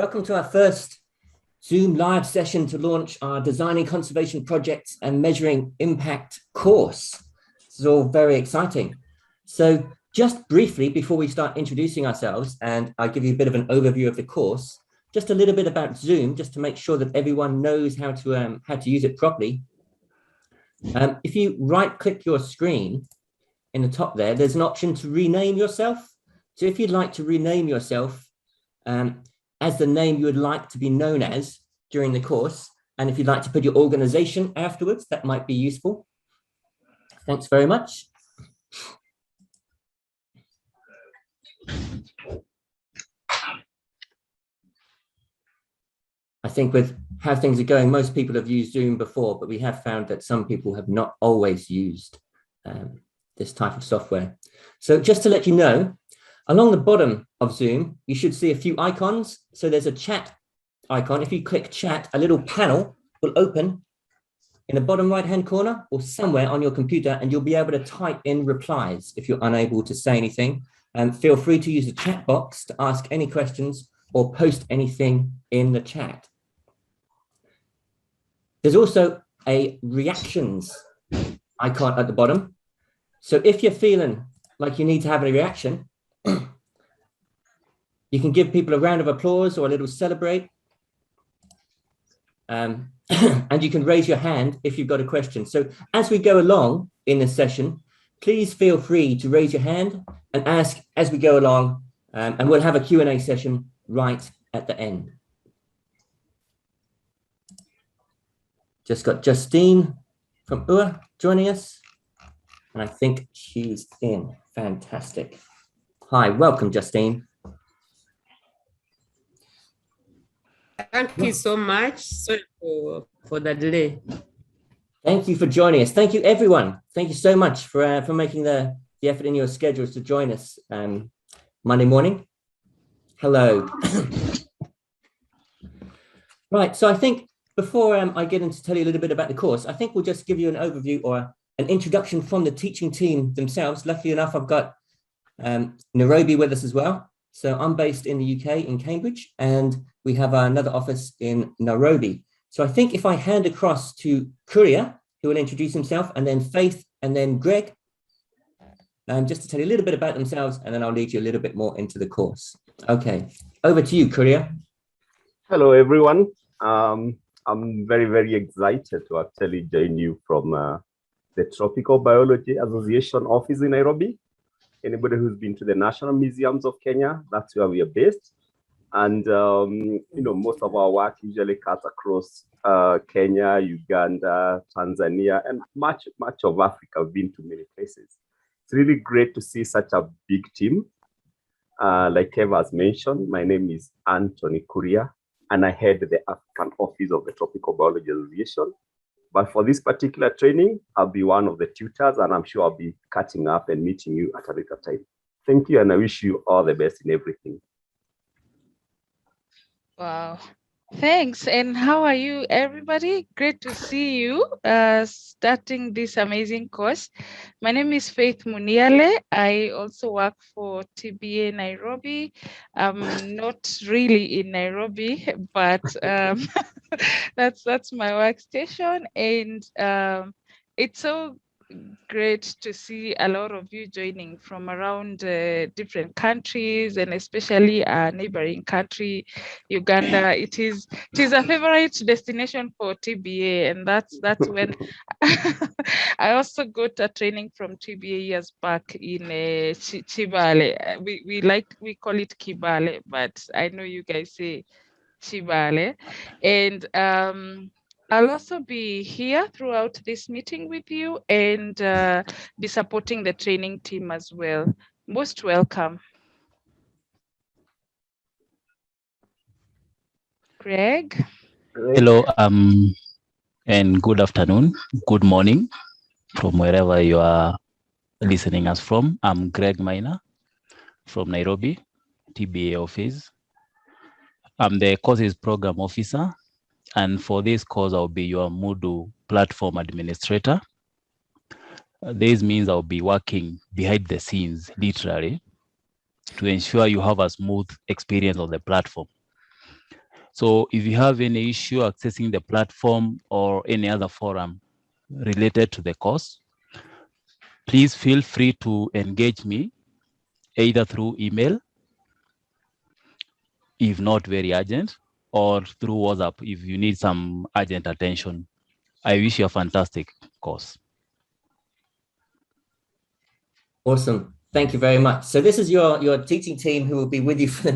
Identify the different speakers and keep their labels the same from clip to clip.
Speaker 1: Welcome to our first Zoom live session to launch our Designing Conservation Projects and Measuring Impact course. This is all very exciting. So just briefly, before we start introducing ourselves, and I'll give you a bit of an overview of the course, just a little bit about Zoom, just to make sure that everyone knows how to use it properly. If you right-click your screen in the top there, there's an option to rename yourself. So if you'd like to rename yourself as the name you would like to be known as during the course, and if you'd like to put your organization afterwards, that might be useful. Thanks very much. I think with how things are going, most people have used Zoom before, but we have found that some people have not always used this type of software. So just to let you know, along the bottom of Zoom, you should see a few icons. So there's a chat icon. If you click chat, a little panel will open in the bottom right-hand corner or somewhere on your computer, and you'll be able to type in replies if you're unable to say anything. And feel free to use the chat box to ask any questions or post anything in the chat. There's also a reactions icon at the bottom. So if you're feeling like you need to have a reaction, you can give people a round of applause or a little celebrate. And you can raise your hand if you've got a question. So as we go along in this session, please feel free to raise your hand and ask as we go along, and we'll have a Q&A session right at the end. Just got Justine from UA joining us, and I think she's in. Fantastic. Hi, welcome, Justine.
Speaker 2: Thank you so much. Sorry for the delay.
Speaker 1: Thank you for joining us. Thank you, everyone. Thank you so much for making the effort in your schedules to join us Monday morning. Hello. Right, so I think before I get into tell you a little bit about the course, I think we'll just give you an overview or an introduction from the teaching team themselves. Luckily enough, I've got Nairobi with us as well. So I'm based in the UK in Cambridge, and we have another office in Nairobi. So I think if I hand across to Kuria, who will introduce himself, and then Faith, and then Greg, just to tell you a little bit about themselves, and then I'll lead you a little bit more into the course. Okay, over to you, Kuria.
Speaker 3: Hello, everyone. I'm very, very excited to actually join you from the Tropical Biology Association office in Nairobi. Anybody who's been to the National Museums of Kenya, that's where we are based. And, you know, most of our work usually cuts across Kenya, Uganda, Tanzania, and much of Africa. I've been to many places. It's really great to see such a big team. Like Eva has mentioned, my name is Anthony Kuria, and I head the African office of the Tropical Biology Association. But for this particular training, I'll be one of the tutors, and I'm sure I'll be catching up and meeting you at a later time. Thank you, and I wish you all the best in everything.
Speaker 4: Wow. Thanks. And how are you, everybody? Great to see you starting this amazing course. My name is Faith Muniale. I also work for TBA Nairobi. I'm not really in Nairobi, but that's my workstation. And it's so great to see a lot of you joining from around different countries, and especially our neighboring country, Uganda. It is a favorite destination for TBA, and that's when I also got a training from TBA years back in Chibale. We call it Kibale, but I know you guys say Chibale. And I'll also be here throughout this meeting with you and be supporting the training team as well. Most welcome. Greg?
Speaker 5: Hello, and good afternoon, good morning from wherever you are listening us from. I'm Greg Maina from Nairobi, TBA office. I'm the courses program officer, and for this course, I'll be your Moodle platform administrator. This means I'll be working behind the scenes, literally, to ensure you have a smooth experience on the platform. So if you have any issue accessing the platform or any other forum related to the course, please feel free to engage me either through email, if not very urgent, or through WhatsApp if you need some urgent attention. I wish you a fantastic course.
Speaker 1: Awesome. Thank you very much. So this is your teaching team who will be with you for the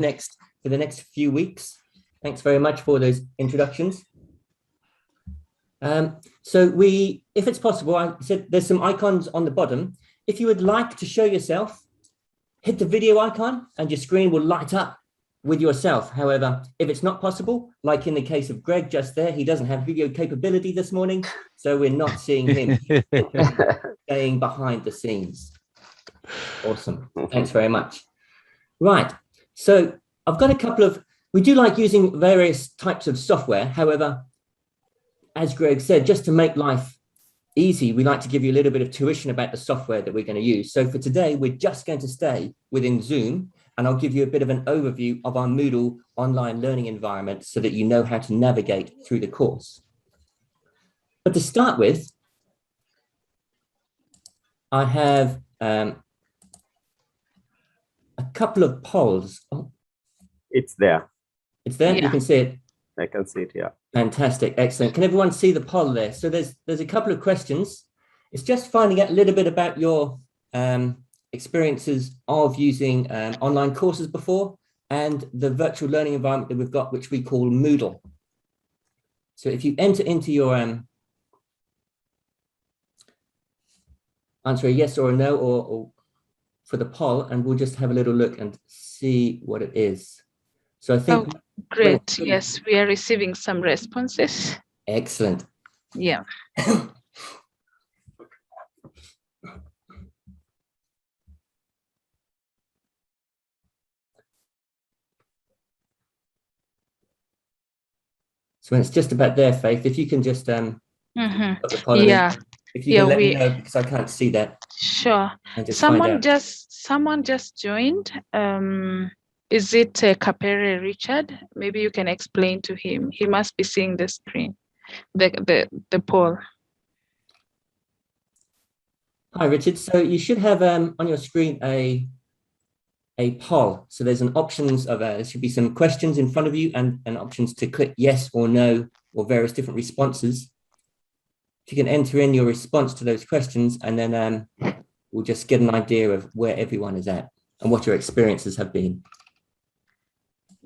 Speaker 1: next few weeks. Thanks very much for those introductions. So if it's possible, I said there's some icons on the bottom. If you would like to show yourself, hit the video icon and your screen will light up with yourself. However, if it's not possible, like in the case of Greg just there, he doesn't have video capability this morning, so we're not seeing him staying behind the scenes. Awesome. Thanks very much. Right. So I've got a couple of, we do like using various types of software. However, as Greg said, just to make life easy, we like to give you a little bit of tuition about the software that we're going to use. So for today, we're just going to stay within Zoom, and I'll give you a bit of an overview of our Moodle online learning environment so that you know how to navigate through the course. But to start with, I have a couple of polls. Oh,
Speaker 3: It's there.
Speaker 1: it's there, you
Speaker 4: Yeah.
Speaker 1: can see it.
Speaker 3: I can see it here.
Speaker 1: Fantastic, excellent. Can everyone see the poll there? So there's a couple of questions. It's just finding out a little bit about your experiences of using online courses before and the virtual learning environment that we've got, which we call Moodle. So if you enter into your answer a yes or a no or for the poll, and we'll just have a little look and see what it is. So I think
Speaker 4: Great. Yes, we are receiving some responses.
Speaker 1: excellent.
Speaker 4: Yeah.
Speaker 1: So when it's just about their faith, if you can just
Speaker 4: Mhm.
Speaker 1: put the poll in,
Speaker 4: Yeah,
Speaker 1: if you
Speaker 4: yeah,
Speaker 1: can let me
Speaker 4: we-
Speaker 1: know, because I can't see that
Speaker 4: sure.
Speaker 1: and just find out.
Speaker 4: Someone just joined. Is it Kapere Richard? Maybe you can explain to him. He must be seeing the screen, the poll.
Speaker 1: Hi, Richard. So you should have on your screen a poll. So there's an options of there should be some questions in front of you and options to click yes or no or various different responses. If you can enter in your response to those questions, and then we'll just get an idea of where everyone is at and what your experiences have been.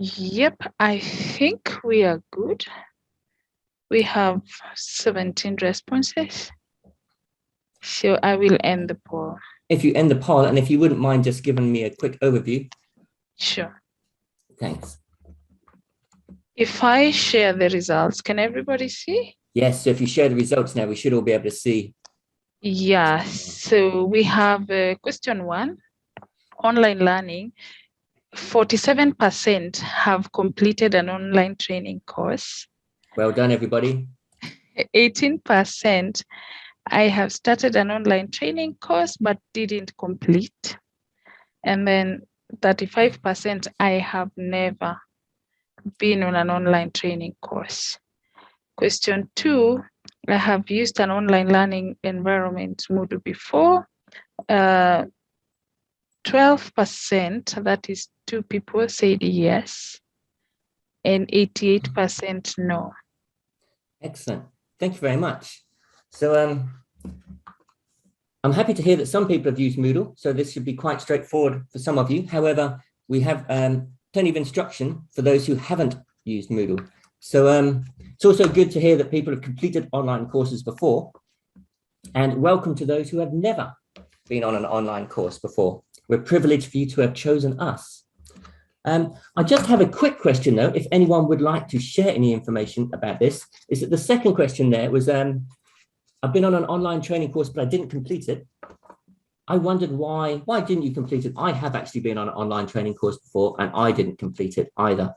Speaker 4: Yep, I think we are good. We have 17 responses. So I will end the poll.
Speaker 1: If you end the poll, and if you wouldn't mind just giving me a quick overview.
Speaker 4: Sure.
Speaker 1: Thanks.
Speaker 4: If I share the results, can everybody see?
Speaker 1: Yes, so if you share the results now, we should all be able to see.
Speaker 4: Yeah, so we have question 1, online learning. 47% have completed an online training course.
Speaker 1: Well done, everybody.
Speaker 4: 18%, I have started an online training course but didn't complete. And then 35%, I have never been on an online training course. Question 2, I have used an online learning environment, Moodle, before. 12%, that is 2 people, said yes, and 88% no.
Speaker 1: Excellent. Thank you very much. So I'm happy to hear that some people have used Moodle, so this should be quite straightforward for some of you. However, we have plenty of instruction for those who haven't used Moodle. So it's also good to hear that people have completed online courses before, and welcome to those who have never been on an online course before. We're privileged for you to have chosen us. I just have a quick question though, if anyone would like to share any information about this, is that the second question there was, I've been on an online training course, but I didn't complete it. I wondered why didn't you complete it? I have actually been on an online training course before and I didn't complete it either.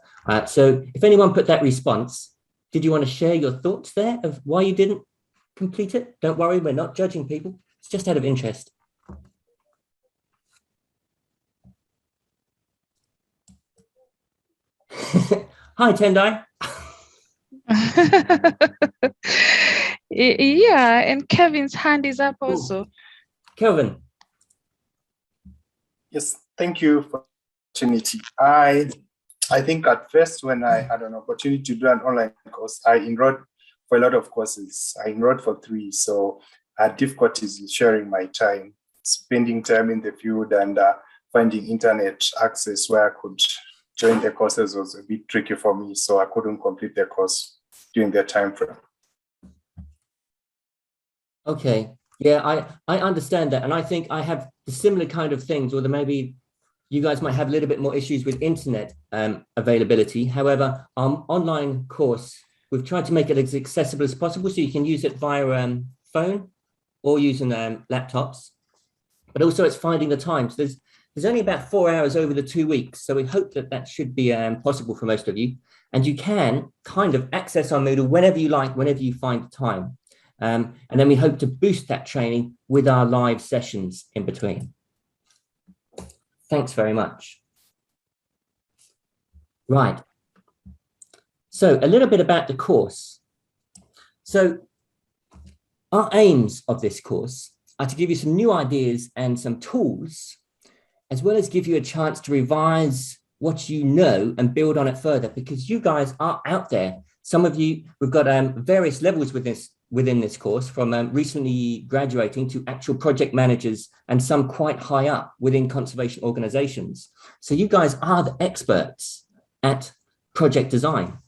Speaker 1: So if anyone put that response, did you want to share your thoughts there of why you didn't complete it? Don't worry, we're not judging people. It's just out of interest. Hi, Tendai.
Speaker 4: Yeah, and Kevin's hand is up also.
Speaker 1: Kelvin.
Speaker 6: Yes, thank you for the opportunity. I think at first when I had an opportunity to do an online course, I enrolled for a lot of courses. I enrolled for 3, so I had difficulties in sharing my time, spending time in the field, and finding internet access where I could join the courses was a bit tricky for me, so I couldn't complete the course during the time frame.
Speaker 1: Okay, yeah, I understand that. And I think I have the similar kind of things, although maybe you guys might have a little bit more issues with internet availability. However, our online course, we've tried to make it as accessible as possible, so you can use it via phone or using laptops, but also it's finding the time. So there's only about 4 hours over the 2 weeks. So we hope that that should be possible for most of you. And you can kind of access our Moodle whenever you like, whenever you find the time. And then we hope to boost that training with our live sessions in between. Thanks very much. Right. So a little bit about the course. So our aims of this course are to give you some new ideas and some tools, as well as give you a chance to revise what you know and build on it further, because you guys are out there. Some of you, we've got various levels within this course, from recently graduating to actual project managers, and some quite high up within conservation organizations. So you guys are the experts at project design.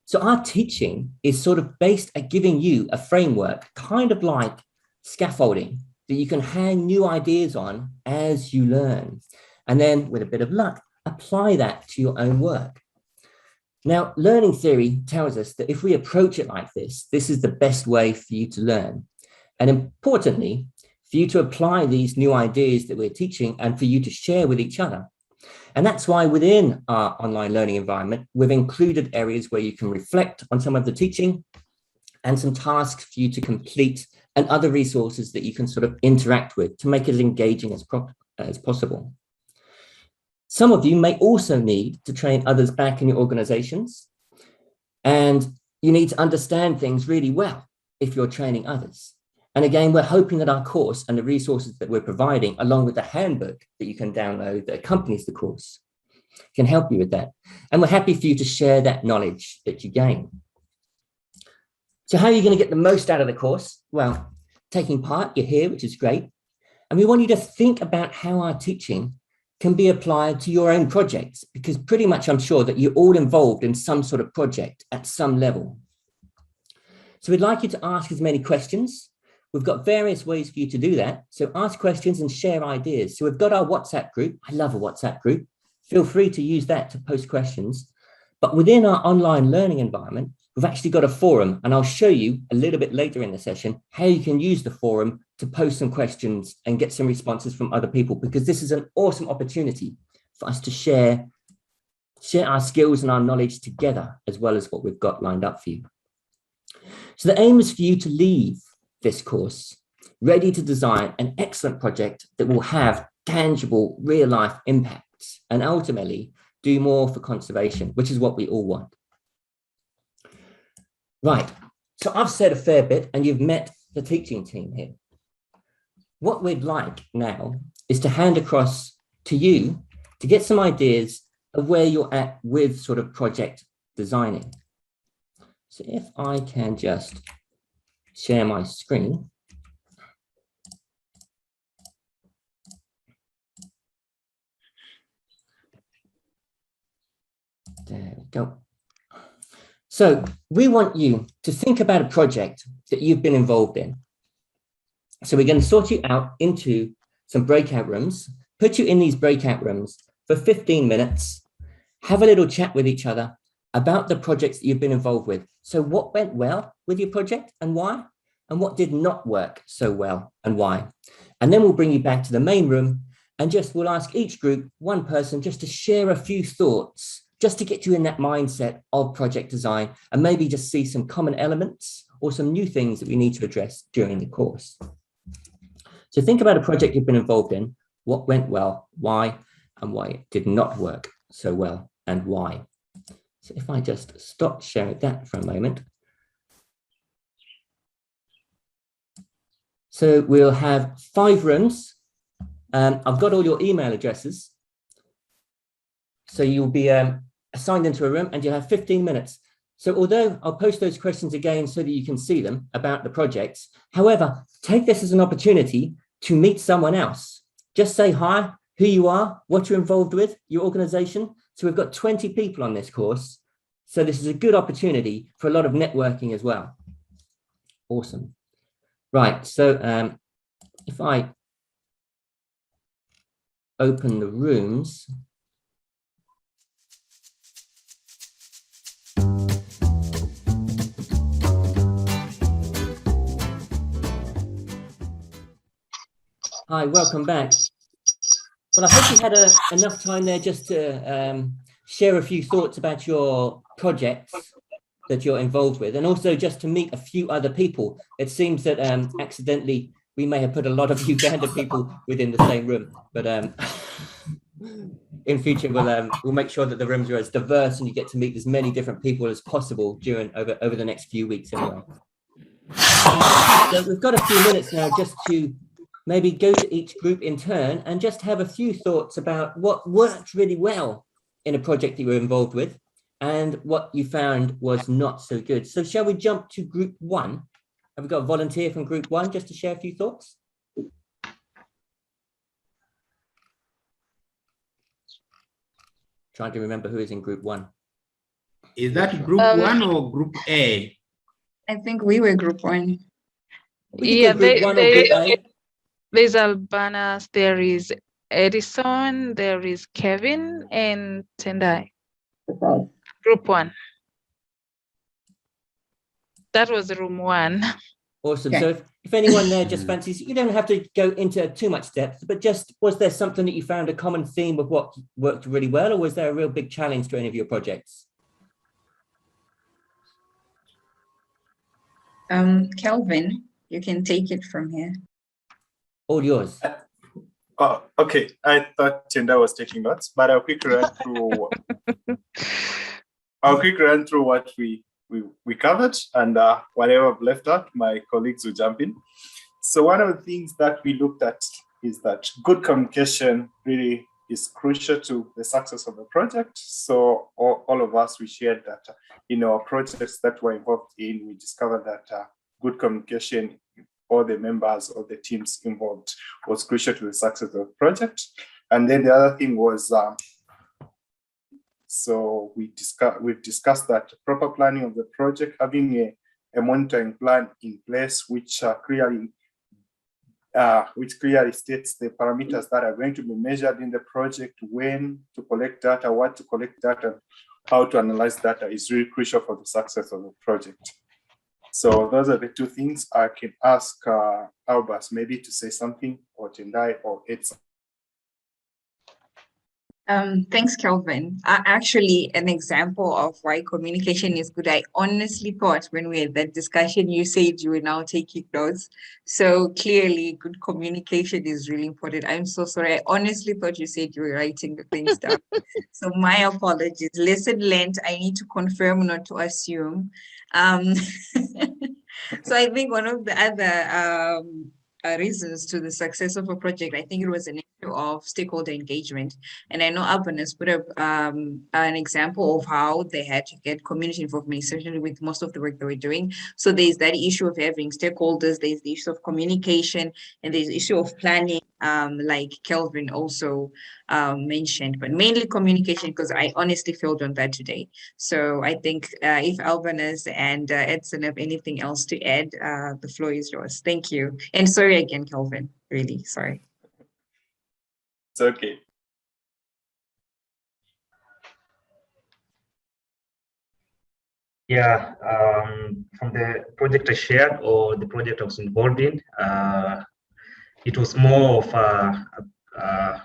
Speaker 1: So our teaching is sort of based at giving you a framework, kind of like scaffolding, that you can hang new ideas on as you learn. And then with a bit of luck, apply that to your own work. Now, learning theory tells us that if we approach it like this is the best way for you to learn. And importantly, for you to apply these new ideas that we're teaching and for you to share with each other. And that's why within our online learning environment, we've included areas where you can reflect on some of the teaching and some tasks for you to complete and other resources that you can sort of interact with to make it as engaging as possible. Some of you may also need to train others back in your organizations, and you need to understand things really well if you're training others. And again, we're hoping that our course and the resources that we're providing, along with the handbook that you can download that accompanies the course, can help you with that. And we're happy for you to share that knowledge that you gain. So how are you going to get the most out of the course? Well, taking part, you're here, which is great. And we want you to think about how our teaching can be applied to your own projects, because pretty much I'm sure that you're all involved in some sort of project at some level. So we'd like you to ask as many questions. We've got various ways for you to do that. So ask questions and share ideas. So we've got our WhatsApp group. I love a WhatsApp group. Feel free to use that to post questions. But within our online learning environment, we've actually got a forum, and I'll show you a little bit later in the session how you can use the forum to post some questions and get some responses from other people, because this is an awesome opportunity for us to share our skills and our knowledge together, as well as what we've got lined up for you. So the aim is for you to leave this course ready to design an excellent project that will have tangible real-life impacts and ultimately do more for conservation, which is what we all want. Right, so I've said a fair bit and you've met the teaching team here. What we'd like now is to hand across to you to get some ideas of where you're at with sort of project designing. So if I can just share my screen. There we go. So we want you to think about a project that you've been involved in. So we're going to sort you out into some breakout rooms, put you in these breakout rooms for 15 minutes, have a little chat with each other about the projects that you've been involved with. So what went well with your project and why? And what did not work so well and why? And then we'll bring you back to the main room and we'll ask each group, one person, just to share a few thoughts, just to get you in that mindset of project design and maybe just see some common elements or some new things that we need to address during the course. So think about a project you've been involved in, what went well, why, and why it did not work so well and why. So if I just stop sharing that for a moment. So we'll have 5 rooms. I've got all your email addresses. So you'll be assigned into a room and you'll have 15 minutes. So although I'll post those questions again so that you can see them about the projects, however, take this as an opportunity to meet someone else. Just say hi, who you are, what you're involved with, your organization. So we've got 20 people on this course. So this is a good opportunity for a lot of networking as well. Awesome. Right, so if I open the rooms. Hi, welcome back. Well, I hope you had enough time there just to share a few thoughts about your projects that you're involved with, and also just to meet a few other people. It seems that accidentally we may have put a lot of Uganda people within the same room, but in future we'll make sure that the rooms are as diverse and you get to meet as many different people as possible over the next few weeks anyway. So we've got a few minutes now just to maybe go to each group in turn and just have a few thoughts about what worked really well in a project that you were involved with and what you found was not so good. So shall we jump to group 1? Have we got a volunteer from group 1 just to share a few thoughts? Trying to remember who is in group 1.
Speaker 7: Is that group 1 or group A?
Speaker 8: I think we were group 1.
Speaker 4: Yeah,
Speaker 1: group 1 or group A?
Speaker 4: There's Albanas, there is Edison, there is Kevin, and Tendai.
Speaker 8: Okay.
Speaker 4: Group 1. That was room 1.
Speaker 1: Awesome.
Speaker 8: Okay.
Speaker 1: So if anyone there just fancies, you don't have to go into too much depth, but just was there something that you found a common theme of what worked really well, or was there a real big challenge to any of your projects?
Speaker 8: Kelvin, you can take it from here.
Speaker 1: All yours.
Speaker 6: Oh, okay. I thought Tenda was taking notes, but I'll quickly run through. What we covered, and whatever I've left out, my colleagues will jump in. So one of the things that we looked at is that good communication really is crucial to the success of the project. So all of us, we shared that in our projects that we're involved in, we discovered that good communication, all the members or the teams involved, was crucial to the success of the project. And then the other thing was, so we've discussed that proper planning of the project, having a monitoring plan in place, which clearly states the parameters that are going to be measured in the project, when to collect data, what to collect data, and how to analyze data is really crucial for the success of the project. So those are the two things. I can ask Albers maybe to say something, or Tendai or Edson.
Speaker 8: Thanks, Kelvin. Actually, an example of why communication is good. I honestly thought when we had that discussion, you said you were now taking notes. So clearly, good communication is really important. I'm so sorry. I honestly thought you said you were writing the things down. So my apologies. Lesson learned. I need to confirm, not to assume. So I think one of the other reasons to the success of a project, I think it was an issue of stakeholder engagement. And I know Alban has put up an example of how they had to get community involvement, especially with most of the work they were doing. So there's that issue of having stakeholders, there's the issue of communication, and there's the issue of planning, like Kelvin also mentioned, but mainly communication, because I honestly failed on that today. So I think if Albanus and Edson have anything else to add, the floor is yours. Thank you. And sorry again, Kelvin, really sorry.
Speaker 6: It's okay.
Speaker 9: Yeah, from the project I shared, or the project I was involved in, it was more of a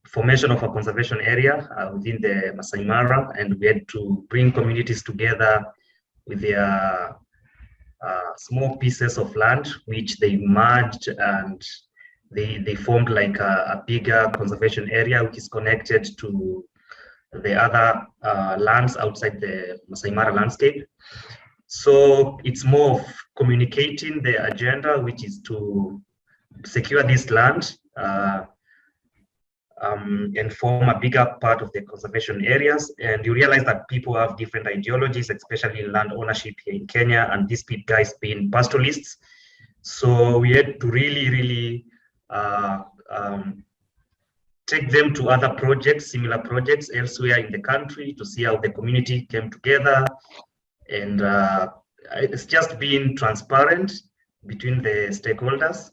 Speaker 9: formation of a conservation area within the Masai Mara, and we had to bring communities together with their small pieces of land, which they merged, and they formed like a bigger conservation area, which is connected to the other lands outside the Masai Mara landscape. So it's more of communicating the agenda, which is to secure this land and form a bigger part of the conservation areas. And you realize that people have different ideologies, especially in land ownership here in Kenya, and these guys being pastoralists. So we had to really take them to other projects, similar projects elsewhere in the country, to see how the community came together. And it's just being transparent between the stakeholders,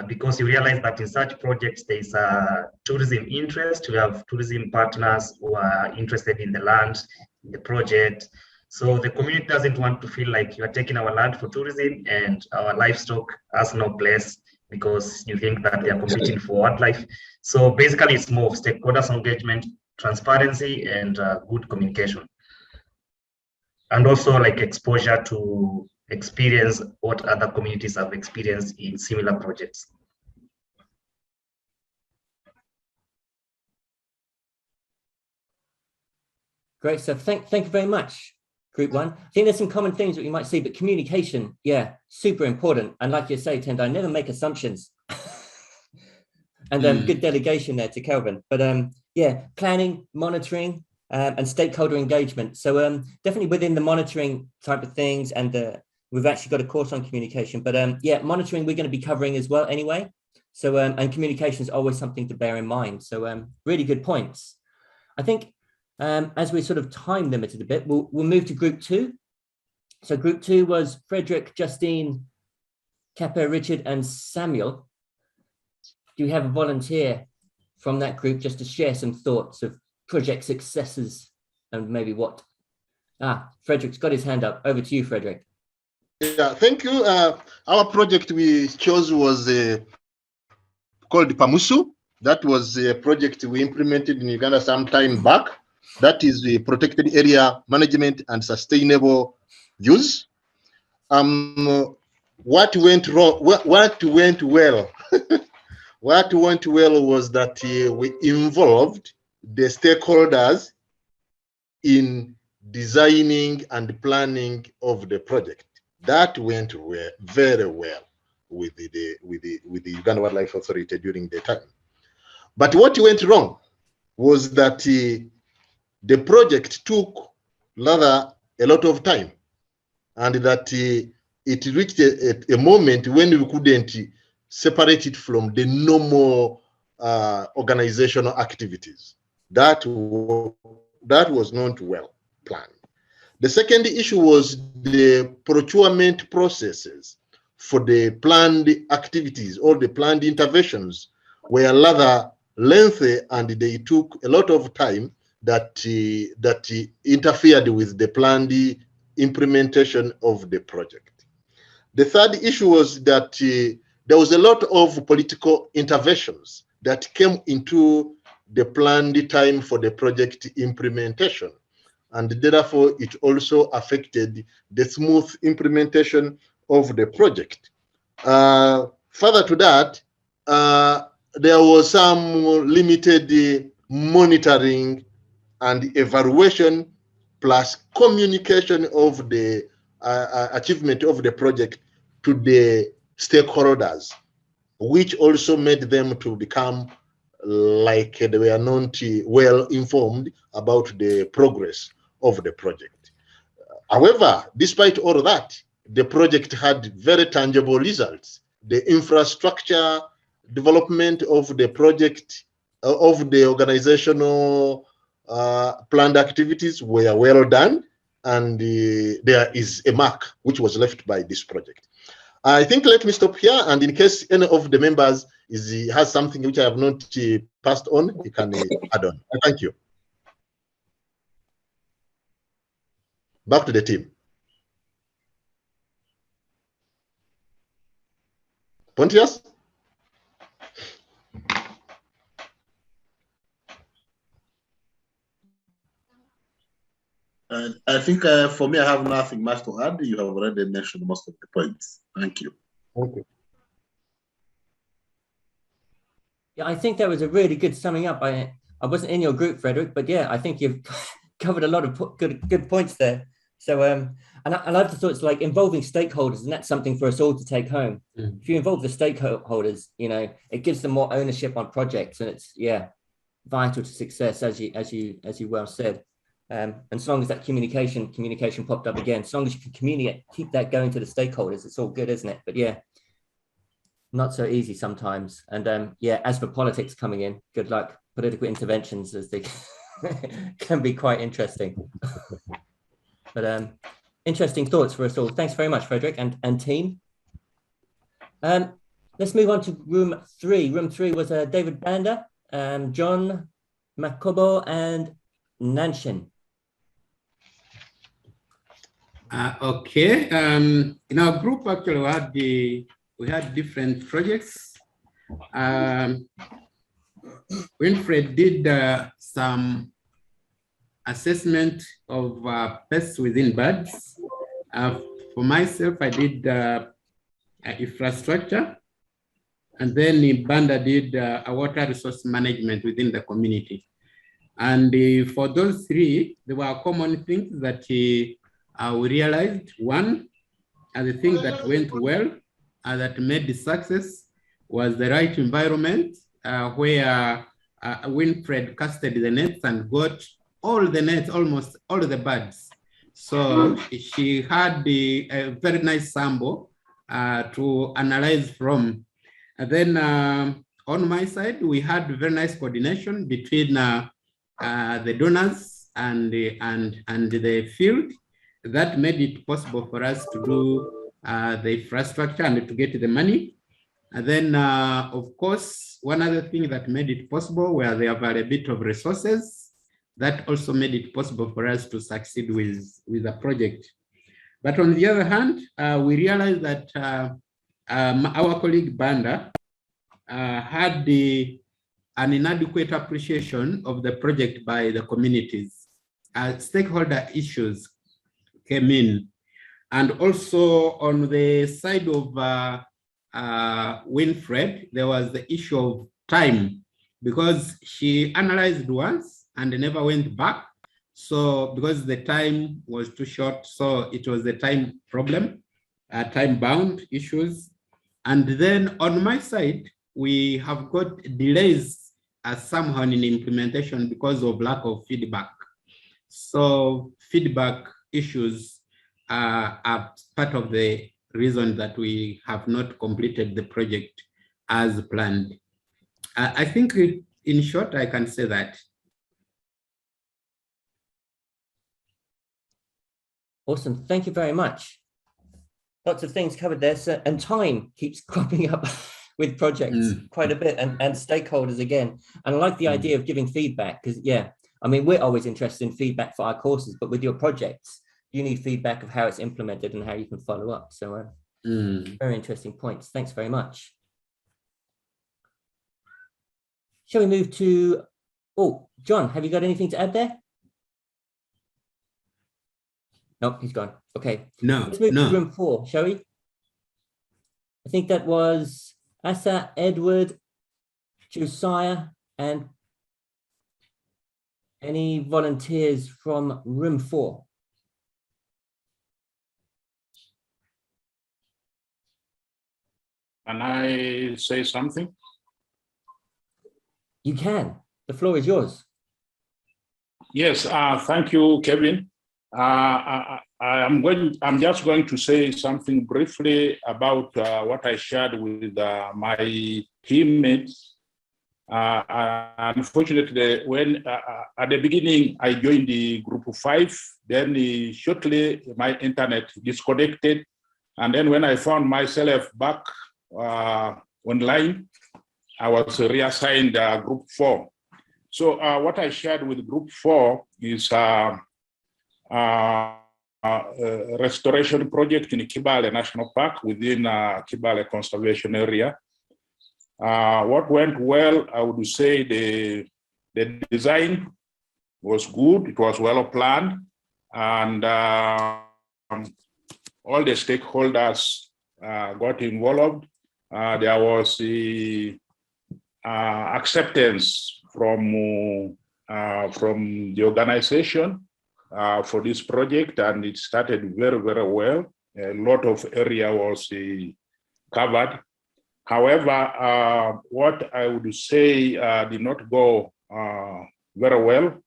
Speaker 9: because you realize that in such projects, there's a tourism interest. We have tourism partners who are interested in the land, in the project. So the community doesn't want to feel like you are taking our land for tourism and our livestock has no place because you think that they are competing for wildlife. So basically, it's more of stakeholders engagement, transparency, and good communication. And also like exposure to experience what other communities have experienced in similar projects.
Speaker 1: Great stuff. Thank you very much, Group 1. I think there's some common things that you might see, but communication, yeah, super important. And like you say, Tendai, never make assumptions. And good delegation there to Kelvin. But yeah, planning, monitoring, and stakeholder engagement. So definitely within the monitoring type of things, and we've actually got a course on communication. But yeah, monitoring we're going to be covering as well anyway. So and communication is always something to bear in mind. So really good points. I think as we're sort of time limited a bit, we'll move to Group 2. So Group 2 was Frederick, Justine, Kepa, Richard, and Samuel. Do you have a volunteer from that group just to share some thoughts of project successes and maybe what? Frederick's got his hand up. Over to you, Frederick.
Speaker 10: Yeah, thank you. Our project we chose was called PAMUSU. That was a project we implemented in Uganda some time back. That is the protected area management and sustainable use. What went wrong? What went well? What went well was that we involved the stakeholders in designing and planning of the project. That went very well with the Uganda Wildlife Authority during the time. But what went wrong was that the project took rather a lot of time, and that it reached a moment when we couldn't separate it from the normal organizational activities. That was not well planned. The second issue was the procurement processes for the planned activities or the planned interventions were rather lengthy, and they took a lot of time that interfered with the planned implementation of the project. The third issue was that there was a lot of political interventions that came into the planned time for the project implementation, and therefore it also affected the smooth implementation of the project. Further to that, there was some limited monitoring and evaluation plus communication of the achievement of the project to the stakeholders, which also made them to become like they were not well informed about the progress of the project. However, despite all of that, the project had very tangible results. The infrastructure development of the project, of the organizational planned activities were well done, and there is a mark which was left by this project. I think let me stop here, and in case any of the members has something which I have not passed on, you can add on. Thank you. Back to the team. Pontius?
Speaker 11: I think for me, I have nothing much to add. You have already mentioned most of the points. Thank you.
Speaker 10: Okay.
Speaker 1: Yeah, I think that was a really good summing up. I wasn't in your group, Frederick, but yeah, I think you've covered a lot of good points there. So, and I love the thoughts like involving stakeholders, and that's something for us all to take home. If you involve the stakeholders, you know, it gives them more ownership on projects, and it's vital to success, as you well said. And as long as that communication popped up again, as long as you can communicate, keep that going to the stakeholders, it's all good, isn't it? But yeah, not so easy sometimes. And as for politics coming in, good luck. Political interventions, as they can be quite interesting. But interesting thoughts for us all. Thanks very much, Frederick and team. Let's move on to room 3. Room 3 was David Banda, John Makobo, and Nanshin.
Speaker 7: Okay. In our group, actually, we had different projects. Winfred did some assessment of pests within birds. For myself, I did infrastructure, and then Banda did a water resource management within the community. And for those 3, there were common things that we realized. One, the thing that went well, that made the success, was the right environment, where Winfred casted the nets and got all the nets, almost all the birds. So she had a very nice sample to analyze from. And then on my side, we had very nice coordination between the donors and the field. That made it possible for us to do the infrastructure and to get the money. And then, of course, one other thing that made it possible were the availability of resources. That also made it possible for us to succeed with the project. But on the other hand, we realized that our colleague Banda had an inadequate appreciation of the project by the communities. Stakeholder issues came in. And also on the side of Winfred, there was the issue of time, because she analyzed once and never went back. So because the time was too short, so it was the time problem, time-bound issues. And then on my side, we have got delays somehow in implementation because of lack of feedback. So feedback issues are part of the reason that we have not completed the project as planned. I think in short, I can say that.
Speaker 1: Awesome, thank you very much. Lots of things covered there, so, and time keeps cropping up with projects quite a bit, and stakeholders again. And I like the idea of giving feedback, because I mean, we're always interested in feedback for our courses, but with your projects, you need feedback of how it's implemented and how you can follow up. So very interesting points. Thanks very much. Shall we move to, John, have you got anything to add there? Nope, he's gone. Okay.
Speaker 7: No,
Speaker 1: let's move to room 4, shall we? I think that was Asa, Edward, Josiah, and any volunteers from room 4?
Speaker 12: Can I say something?
Speaker 1: You can. The floor is yours.
Speaker 12: Yes, thank you, Kevin. I'm just going to say something briefly about what I shared with my teammates. Unfortunately, when at the beginning I joined the group 5, then shortly my internet disconnected, and then when I found myself back online, I was reassigned group 4. So what I shared with group 4 is restoration project in Kibale National Park within Kibale Conservation Area. What went well, I would say the design was good, it was well planned, and all the stakeholders got involved. There was the acceptance from the organization for this project, and it started very, very well. A lot of area was covered. However, what I would say did not go very well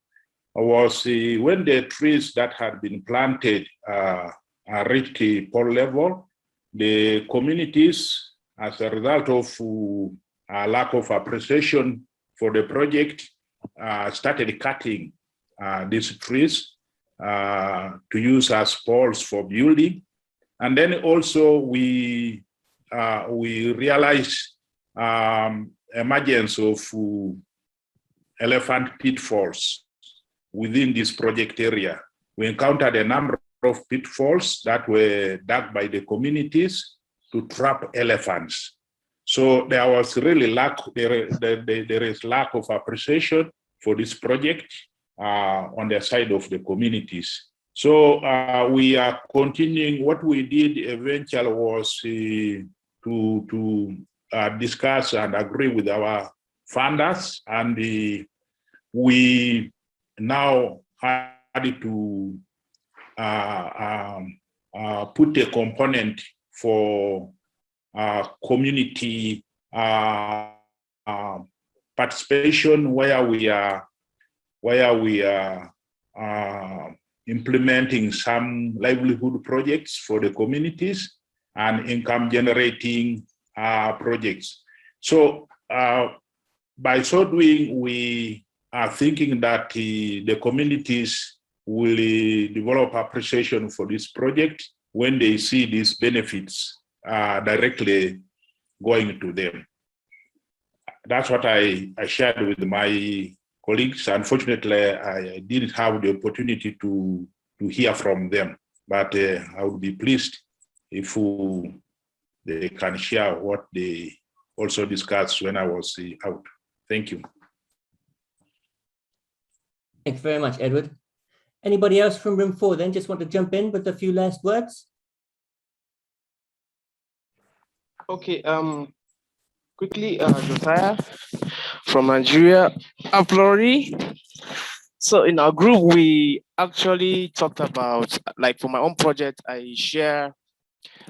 Speaker 12: was when the trees that had been planted reached the pole level, the communities, as a result of a lack of appreciation for the project, started cutting these trees to use as poles for building. And then also we realized emergence of elephant pitfalls within this project area. We encountered a number of pitfalls that were dug by the communities to trap elephants. So there was really there is lack of appreciation for this project on the side of the communities. So we are continuing. What we did eventually was to discuss and agree with our funders, and we now had to put a component for community participation, where we are implementing some livelihood projects for the communities and income generating projects. So by so doing, we are thinking that the communities will develop appreciation for this project when they see these benefits directly going to them. That's what I shared with my colleagues. Unfortunately, I didn't have the opportunity to hear from them, but I would be pleased if they can share what they also discussed when I was out. Thank you.
Speaker 1: Thanks very much, Edward. Anybody else from room 4 then just want to jump in with a few last words?
Speaker 13: Okay, quickly, Josiah from Nigeria, Aplori. So in our group, we actually talked about, like for my own project, I share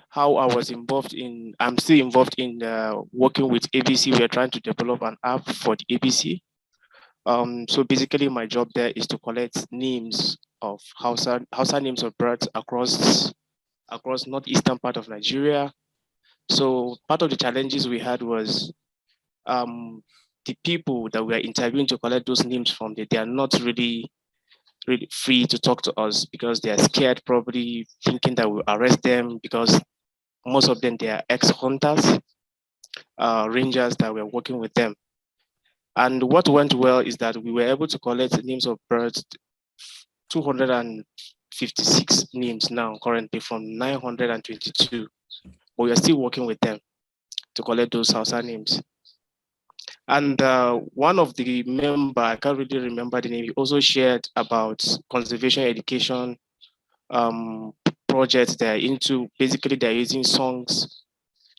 Speaker 13: how I was involved in, I'm still involved in working with ABC. We're trying to develop an app for the ABC. So basically my job there is to collect names of Hausa names of birds across northeastern part of Nigeria. So part of the challenges we had was the people that we are interviewing to collect those names from, they are not really free to talk to us because they are scared, probably thinking that we'll arrest them, because most of them, they are ex-hunters, rangers that were working with them. And what went well is that we were able to collect names of birds, 256 names now currently from 922. But we are still working with them to collect those Hausa names. And one of the member, I can't really remember the name, he also shared about conservation education projects they're into. Basically, they're using songs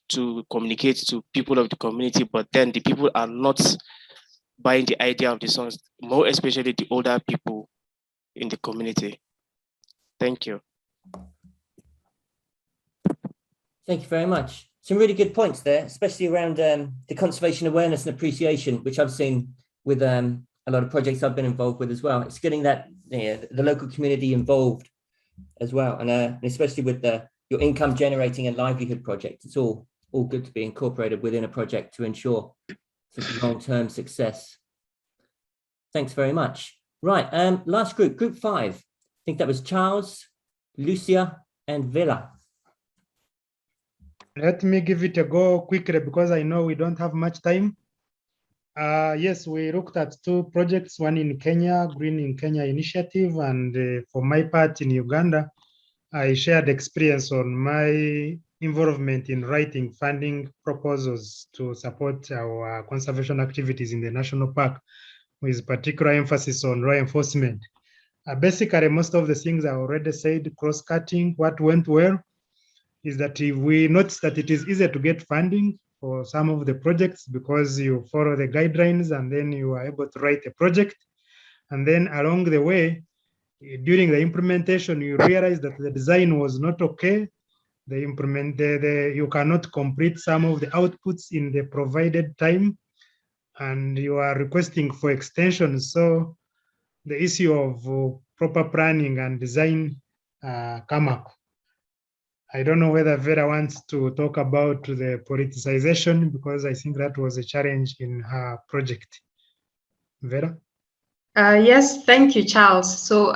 Speaker 13: to communicate to people of the community, but then the people are not buying the idea of the songs, more especially the older people in the community. Thank you.
Speaker 1: Thank you very much. Some really good points there, especially around the conservation awareness and appreciation, which I've seen with a lot of projects I've been involved with as well. It's getting that the local community involved as well, and especially with your income generating and livelihood project. It's all good to be incorporated within a project to ensure long-term success. Thanks very much. Right, last group, group 5. I think that was Charles, Lucia, and Villa.
Speaker 14: Let me give it a go quickly because I know we don't have much time. Yes, we looked at 2 projects, one in Kenya, Green in Kenya initiative, and for my part in Uganda, I shared experience on my involvement in writing funding proposals to support our conservation activities in the national park, with particular emphasis on law enforcement. Basically, most of the things I already said, cross-cutting. What went well is that if we notice that it is easier to get funding for some of the projects because you follow the guidelines and then you are able to write a project. And then along the way, during the implementation, you realize that the design was not okay. You cannot complete some of the outputs in the provided time, and you are requesting for extensions. So the issue of proper planning and design come up. I don't know whether Vera wants to talk about the politicization, because I think that was a challenge in her project. Vera?
Speaker 15: Yes, thank you, Charles. So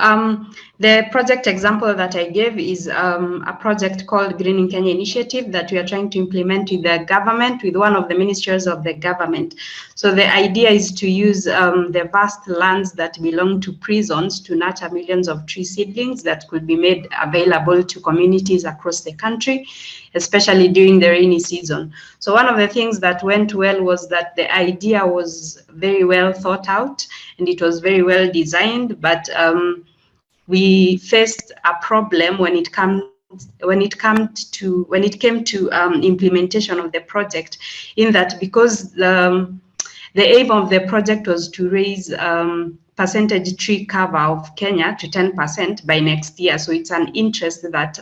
Speaker 15: the project example that I gave is a project called Green in Kenya Initiative that we are trying to implement with the government, with one of the ministries of the government. So the idea is to use the vast lands that belong to prisons to nurture millions of tree seedlings that could be made available to communities across the country, especially during the rainy season. So one of the things that went well was that the idea was very well thought out and it was very well designed, but we faced a problem when it came to implementation of the project, in that because the aim of the project was to raise percentage tree cover of Kenya to 10% by next year. So it's an interest that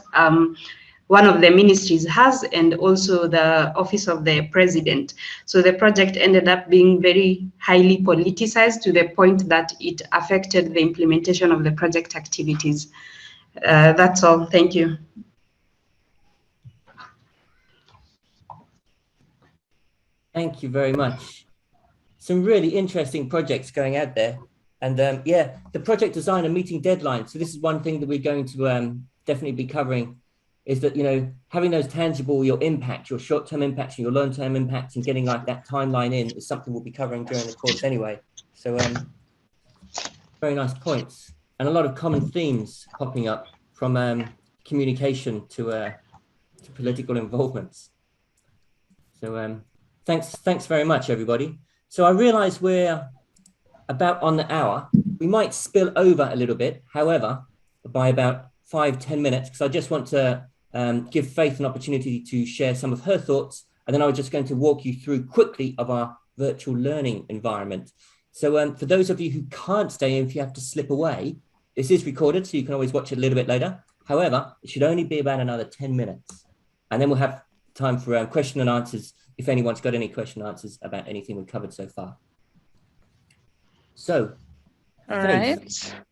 Speaker 15: one of the ministries has, and also the office of the president. So the project ended up being very highly politicized to the point that it affected the implementation of the project activities. That's all. Thank you.
Speaker 1: Thank you very much. Some really interesting projects going out there. And yeah, the project design and meeting deadlines. So this is one thing that we're going to definitely be covering, is that, you know, having those tangible, your impact, your short-term impacts and your long-term impacts, and getting like that timeline in is something we'll be covering during the course anyway. So very nice points, and a lot of common themes popping up from communication to political involvements. So thanks very much, everybody. So I realize we're about on the hour. We might spill over a little bit, however, by about 5-10 minutes, because I just want to give Faith an opportunity to share some of her thoughts, and then I was just going to walk you through quickly of our virtual learning environment. So for those of you who can't stay in, if you have to slip away, this is recorded, so you can always watch it a little bit later. However, it should only be about another 10 minutes, and then we'll have time for question and answers, if anyone's got any question and answers about anything we've covered so far. So,
Speaker 4: all
Speaker 1: Faith,
Speaker 4: right.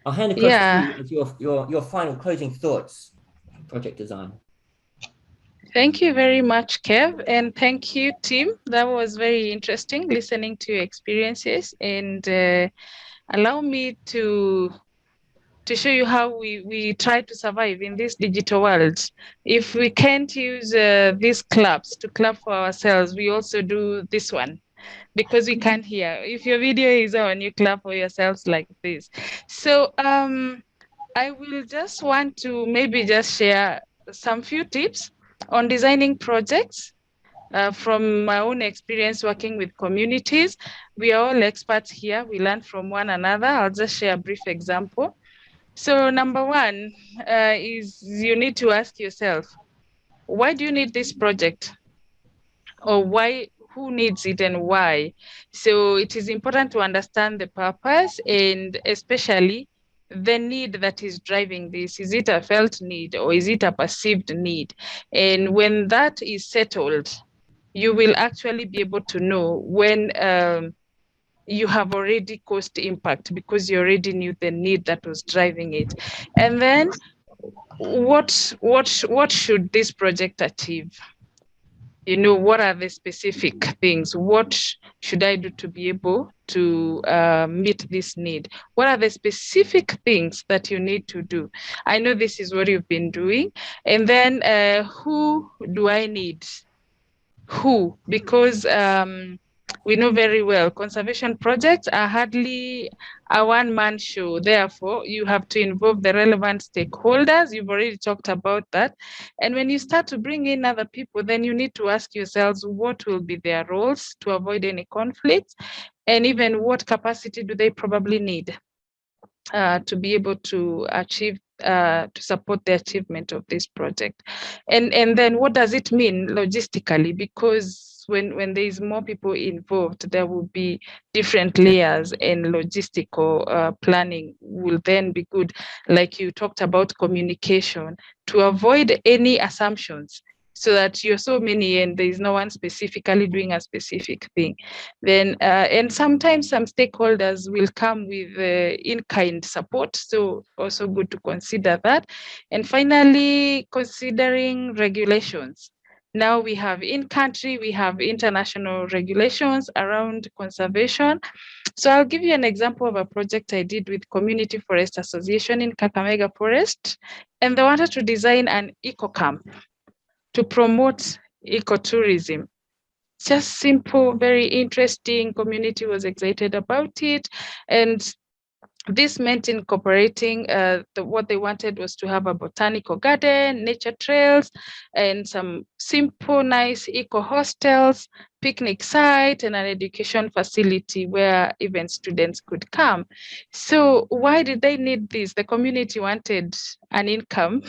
Speaker 1: I'll hand across to you as your final closing thoughts on project design.
Speaker 4: Thank you very much, Kev, and thank you, team. That was very interesting listening to your experiences, and allow me to show you how we try to survive in this digital world. If we can't use these claps to clap for ourselves, we also do this one, because we can't hear. If your video is on, you clap for yourselves like this. So I will just want to maybe just share some few tips on designing projects from my own experience working with communities. We are all experts here. We learn from one another. I'll just share a brief example. So number one is you need to ask yourself, why do you need this project? Or who needs it and why? So it is important to understand the purpose, and especially the need that is driving this. Is it a felt need or is it a perceived need? And when that is settled, you will actually be able to know when you have already caused impact, because you already knew the need that was driving it. And then what should this project achieve? You know, what are the specific things? What should I do to be able to meet this need? What are the specific things that you need to do? I know this is what you've been doing. And then who do I need? Who? Because we know very well conservation projects are hardly a one-man show. Therefore, you have to involve the relevant stakeholders. You've already talked about that. And when you start to bring in other people, then you need to ask yourselves what will be their roles to avoid any conflicts, and even what capacity do they probably need to be able to achieve, to support the achievement of this project. And then what does it mean logistically? Because when there is more people involved, there will be different layers, and logistical planning will then be good. Like you talked about communication, to avoid any assumptions, so that you're so many and there is no one specifically doing a specific thing. Then, and sometimes some stakeholders will come with in-kind support, so also good to consider that. And finally, considering regulations. Now we have in-country, we have international regulations around conservation. So I'll give you an example of a project I did with Community Forest Association in Kakamega Forest, and they wanted to design an eco camp to promote ecotourism. Just simple, very interesting. Community was excited about it. And this meant incorporating what they wanted was to have a botanical garden, nature trails, and some simple, nice eco hostels, picnic site, and an education facility where even students could come. So why did they need this? The community wanted an income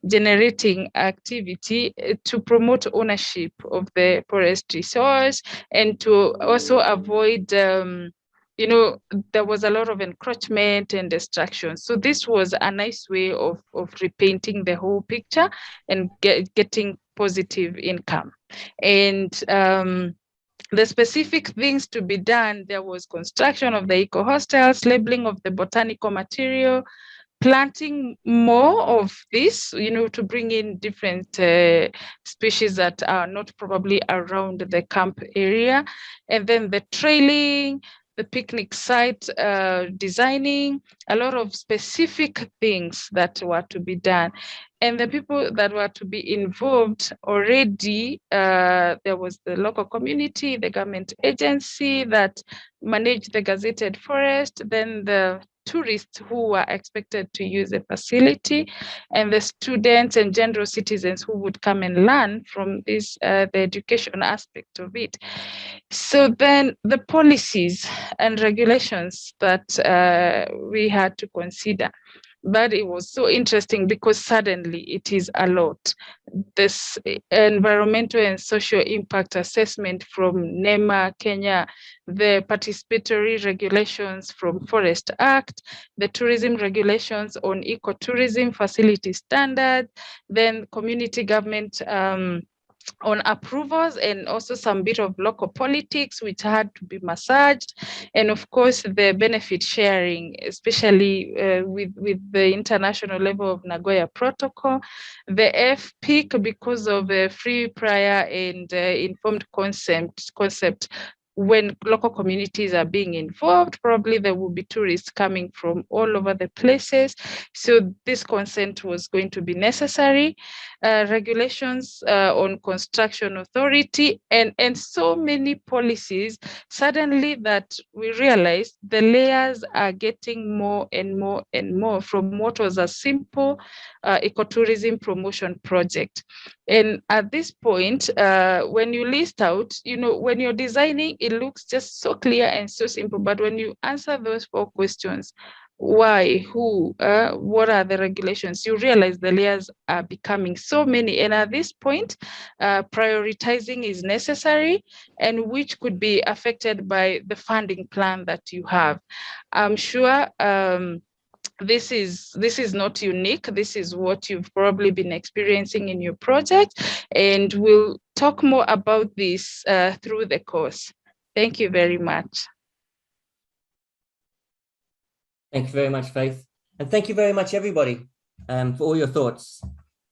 Speaker 4: generating activity to promote ownership of the forest resource, and to also avoid there was a lot of encroachment and destruction. So this was a nice way of repainting the whole picture and getting positive income. And the specific things to be done, there was construction of the eco hostels, labeling of the botanical material, planting more of this, to bring in different species that are not probably around the camp area. And then the trailing, the picnic site designing, a lot of specific things that were to be done. And the people that were to be involved already, there was the local community, the government agency that managed the gazetted forest, then the tourists who were expected to use the facility, and the students and general citizens who would come and learn from this, the education aspect of it. So then the policies and regulations that we had to consider. But it was so interesting because suddenly it is a lot. This environmental and social impact assessment from NEMA Kenya, the participatory regulations from Forest Act, the tourism regulations on ecotourism facility standards, then community government on approvals, and also some bit of local politics which had to be massaged, and of course the benefit sharing, especially with the international level of Nagoya Protocol, the FPIC, because of a free, prior, and informed concept. When local communities are being involved, probably there will be tourists coming from all over the places. So this consent was going to be necessary. Regulations on construction authority, and so many policies, suddenly that we realized the layers are getting more and more and more from what was a simple ecotourism promotion project. And at this point, when you list out, when you're designing, it looks just so clear and so simple. But when you answer those 4 questions, why, who, what are the regulations, you realize the layers are becoming so many. And at this point, prioritizing is necessary, and which could be affected by the funding plan that you have. I'm sure this is not unique. This is what you've probably been experiencing in your project, and we'll talk more about this through the course. Thank you very much.
Speaker 1: Thank you very much, Faith. And thank you very much, everybody, for all your thoughts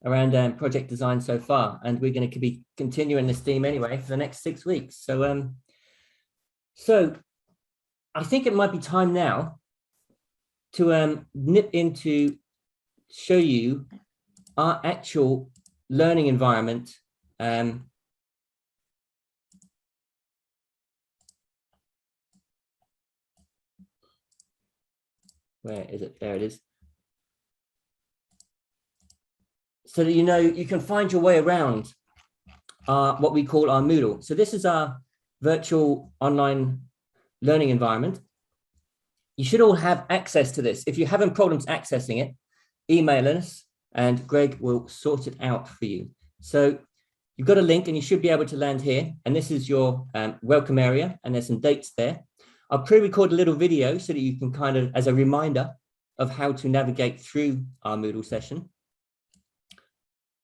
Speaker 1: around project design so far. And we're going to be continuing this theme anyway for the next 6 weeks. So, so I think it might be time now to nip into show you our actual learning environment. Where is it? There it is. So that you can find your way around what we call our Moodle. So this is our virtual online learning environment. You should all have access to this. If you're having problems accessing it, email us and Greg will sort it out for you. So You've got a link and you should be able to land here. And this is your welcome area, and there's some dates there. I'll pre-record a little video so that you can kind of, as a reminder of how to navigate through our Moodle session.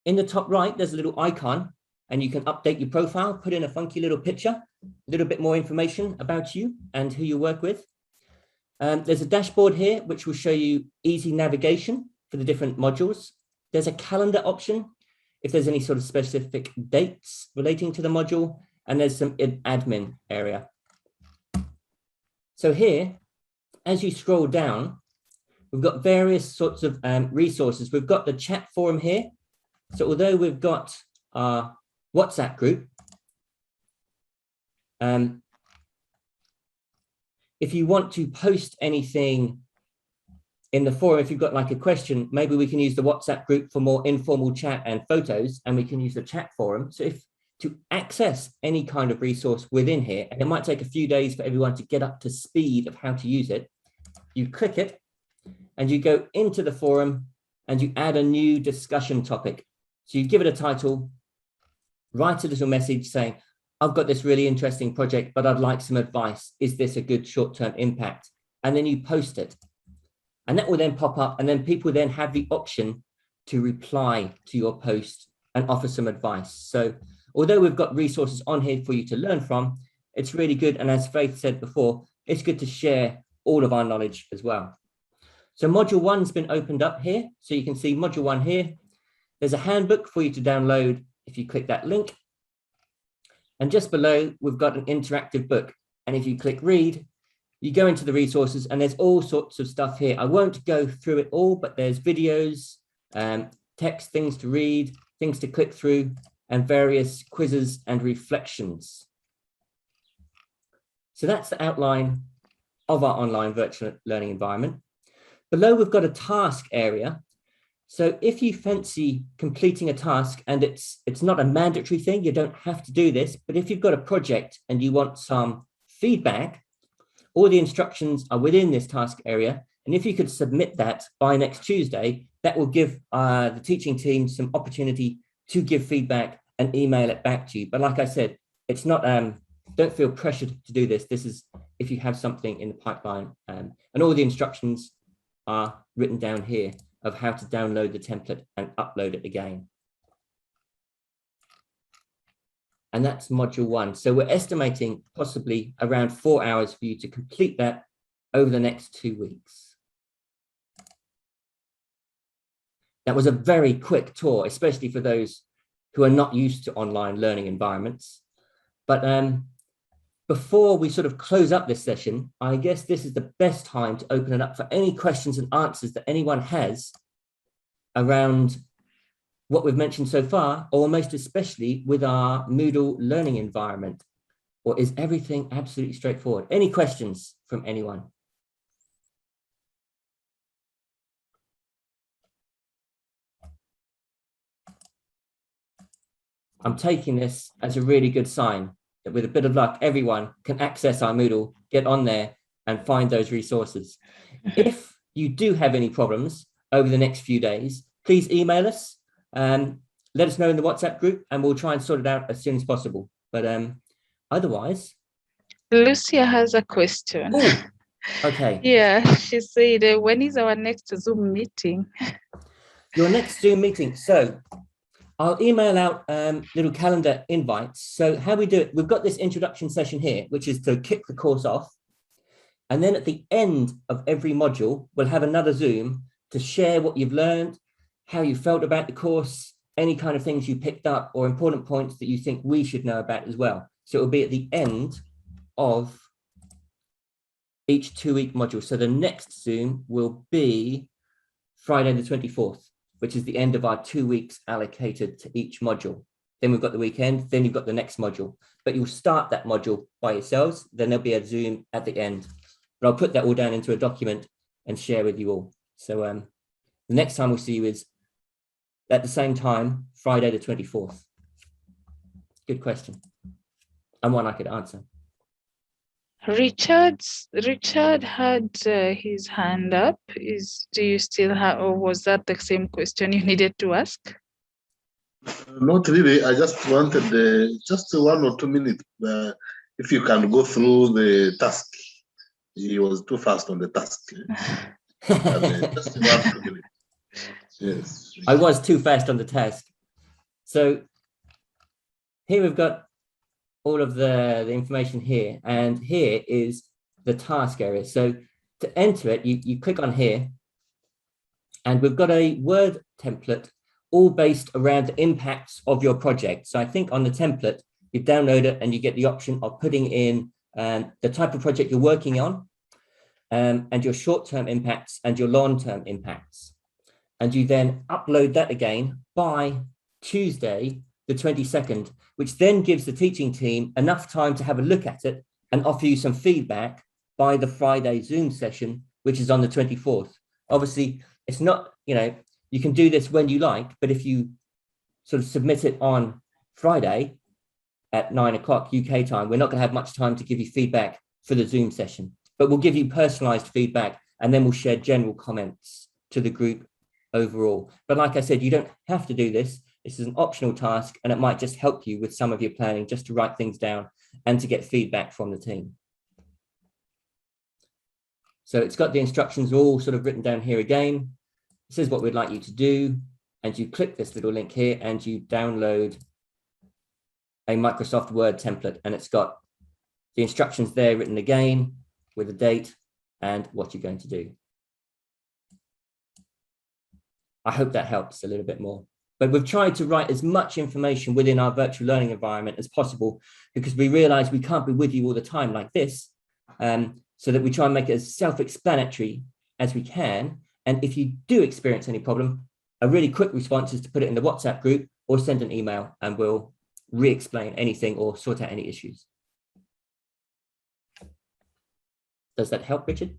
Speaker 1: In the top right, there's a little icon and you can update your profile, put in a funky little picture, a little bit more information about you and who you work with. There's a dashboard here, which will show you easy navigation for the different modules. There's a calendar option if there's any sort of specific dates relating to the module, and there's some admin area. So here, as you scroll down, we've got various sorts of resources. We've got the chat forum here. So although we've got our WhatsApp group, if you want to post anything in the forum, if you've got like a question, maybe we can use the WhatsApp group for more informal chat and photos, and we can use the chat forum. So if to access any kind of resource within here, and it might take a few days for everyone to get up to speed of how to use it, you click it and you go into the forum and you add a new discussion topic. So you give it a title, write a little message saying, I've got this really interesting project, but I'd like some advice. Is this a good short-term impact? And then you post it. And that will then pop up, and then people then have the option to reply to your post and offer some advice. So although we've got resources on here for you to learn from, it's really good. And as Faith said before, it's good to share all of our knowledge as well. So module 1's been opened up here. So you can see module 1 here. There's a handbook for you to download if you click that link. And just below, we've got an interactive book. And if you click read, you go into the resources and there's all sorts of stuff here. I won't go through it all, but there's videos, text, things to read, things to click through, and various quizzes and reflections. So that's the outline of our online virtual learning environment. Below, we've got a task area. So if you fancy completing a task, and it's not a mandatory thing, you don't have to do this, but if you've got a project and you want some feedback, all the instructions are within this task area. And if you could submit that by next Tuesday, that will give the teaching team some opportunity to give feedback and email it back to you. But like I said, it's not, don't feel pressured to do this. This is if you have something in the pipeline, and all the instructions are written down here of how to download the template and upload it again. And that's module 1. So we're estimating possibly around 4 hours for you to complete that over the next 2 weeks. That was a very quick tour, especially for those who are not used to online learning environments. But before we sort of close up this session, I guess this is the best time to open it up for any questions and answers that anyone has around what we've mentioned so far, or most especially with our Moodle learning environment. Or is everything absolutely straightforward? Any questions from anyone? I'm taking this as a really good sign that with a bit of luck, everyone can access our Moodle, get on there and find those resources. If you do have any problems over the next few days, please email us. Let us know in the WhatsApp group and we'll try and sort it out as soon as possible. But otherwise.
Speaker 4: Lucia has a question.
Speaker 1: Ooh, okay.
Speaker 4: Yeah, she said, when is our next Zoom meeting?
Speaker 1: Your next Zoom meeting. So I'll email out little calendar invites. So how we do it, we've got this introduction session here, which is to kick the course off. And then at the end of every module, we'll have another Zoom to share what you've learned, how you felt about the course, any kind of things you picked up or important points that you think we should know about as well. So it will be at the end of each 2-week module. So the next Zoom will be Friday the 24th, which is the end of our 2 weeks allocated to each module. Then we've got the weekend, then you've got the next module, but you'll start that module by yourselves. Then there'll be a Zoom at the end, but I'll put that all down into a document and share with you all. So the next time we'll see you is at the same time, Friday the 24th. Good question. And one I could answer.
Speaker 4: Richard had his hand up. Do you still have, or was that the same question you needed to ask?
Speaker 11: Not really. I just wanted just 1 or 2 minutes. If you can go through the task. He was too fast on the task. Just 1 or 2 minutes. Yes.
Speaker 1: I was too fast on the task. So here we've got all of the information here, and here is the task area. So to enter it, you click on here, and we've got a Word template all based around the impacts of your project. So I think on the template, you download it and you get the option of putting in the type of project you're working on, and your short-term impacts and your long-term impacts. And you then upload that again by Tuesday, the 22nd, which then gives the teaching team enough time to have a look at it and offer you some feedback by the Friday Zoom session, which is on the 24th. Obviously, it's not, you can do this when you like, but if you sort of submit it on Friday at 9 o'clock UK time, we're not going to have much time to give you feedback for the Zoom session, but we'll give you personalized feedback, and then we'll share general comments to the group overall. But like I said, you don't have to do this. This is an optional task, and it might just help you with some of your planning, just to write things down and to get feedback from the team. So it's got the instructions all sort of written down here again. This is what we'd like you to do. And you click this little link here and you download a Microsoft Word template, and it's got the instructions there written again with a date and what you're going to do. I hope that helps a little bit more. But we've tried to write as much information within our virtual learning environment as possible, because we realize we can't be with you all the time like this, so that we try and make it as self-explanatory as we can. And if you do experience any problem, a really quick response is to put it in the WhatsApp group or send an email, and we'll re-explain anything or sort out any issues. Does that help, Richard?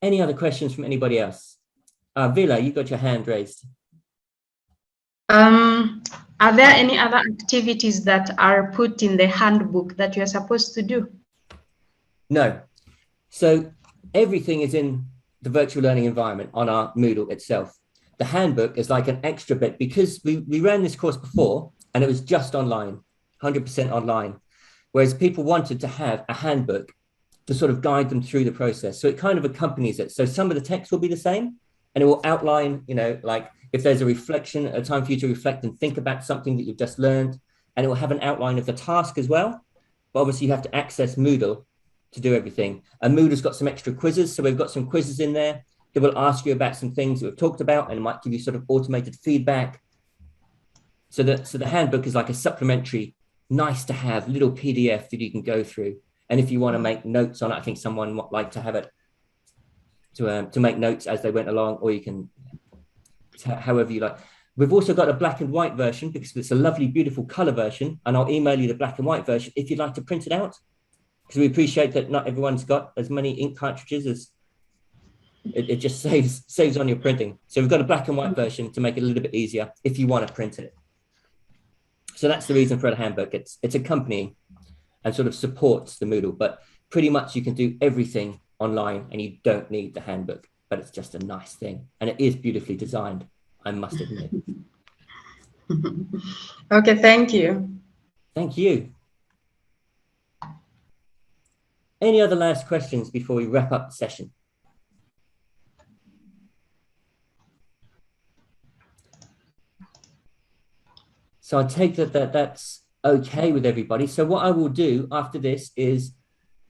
Speaker 1: Any other questions from anybody else? Vila, you got your hand raised.
Speaker 15: Are there any other activities that are put in the handbook that you're supposed to do?
Speaker 1: No. So everything is in the virtual learning environment on our Moodle itself. The handbook is like an extra bit, because we ran this course before and it was just online, 100% online, whereas people wanted to have a handbook to sort of guide them through the process. So it kind of accompanies it. So some of the text will be the same, and it will outline, like if there's a reflection, a time for you to reflect and think about something that you've just learned, and it will have an outline of the task as well. But obviously you have to access Moodle to do everything. And Moodle's got some extra quizzes. So we've got some quizzes in there that will ask you about some things that we've talked about, and it might give you sort of automated feedback. So the handbook is like a supplementary, nice to have little PDF that you can go through. And if you want to make notes on it, I think someone might like to have it to make notes as they went along, or you can, however you like. We've also got a black and white version, because it's a lovely, beautiful color version. And I'll email you the black and white version if you'd like to print it out, because we appreciate that not everyone's got as many ink cartridges as it just saves on your printing. So we've got a black and white version to make it a little bit easier if you want to print it. So that's the reason for the handbook. It's accompanying and sort of supports the Moodle, but pretty much you can do everything online and you don't need the handbook, but it's just a nice thing. And it is beautifully designed, I must admit.
Speaker 15: Okay, thank you.
Speaker 1: Thank you. Any other last questions before we wrap up the session? So I take that's okay with everybody. So what I will do after this is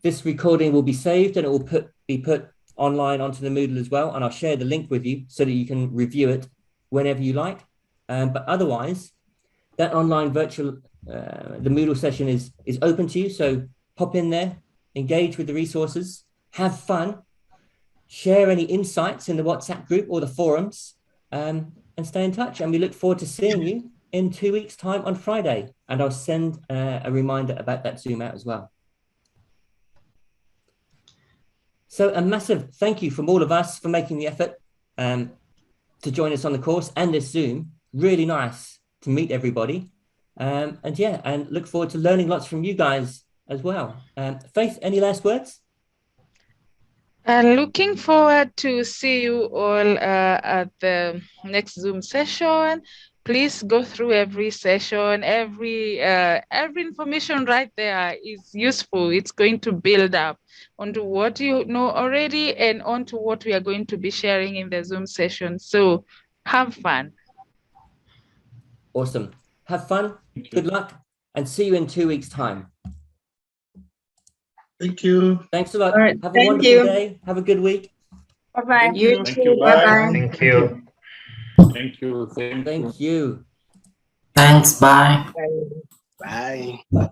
Speaker 1: this recording will be saved and it will be put online onto the Moodle as well. And I'll share the link with you so that you can review it whenever you like. But otherwise, that online virtual, the Moodle session is open to you. So pop in there, engage with the resources, have fun, share any insights in the WhatsApp group or the forums, and stay in touch. And we look forward to seeing you in 2 weeks' time on Friday. And I'll send a reminder about that Zoom out as well. So a massive thank you from all of us for making the effort to join us on the course and this Zoom. Really nice to meet everybody. And look forward to learning lots from you guys as well. Faith, any last words?
Speaker 4: Looking forward to see you all at the next Zoom session. Please go through every session, every information right there is useful. It's going to build up onto what you know already and onto what we are going to be sharing in the Zoom session. So have fun.
Speaker 1: Awesome. Have fun. Good luck, and see you in 2 weeks' time.
Speaker 11: Thank you.
Speaker 1: Thanks a lot.
Speaker 15: All right,
Speaker 1: Have a
Speaker 15: thank
Speaker 1: wonderful
Speaker 15: you.
Speaker 1: day. Have a good week.
Speaker 15: Bye-bye. You
Speaker 12: Thank
Speaker 15: too.
Speaker 12: you.
Speaker 15: Bye-bye.
Speaker 9: Thank you.
Speaker 12: Thank you.
Speaker 1: Thank you.
Speaker 16: Thanks. Bye.
Speaker 13: Bye.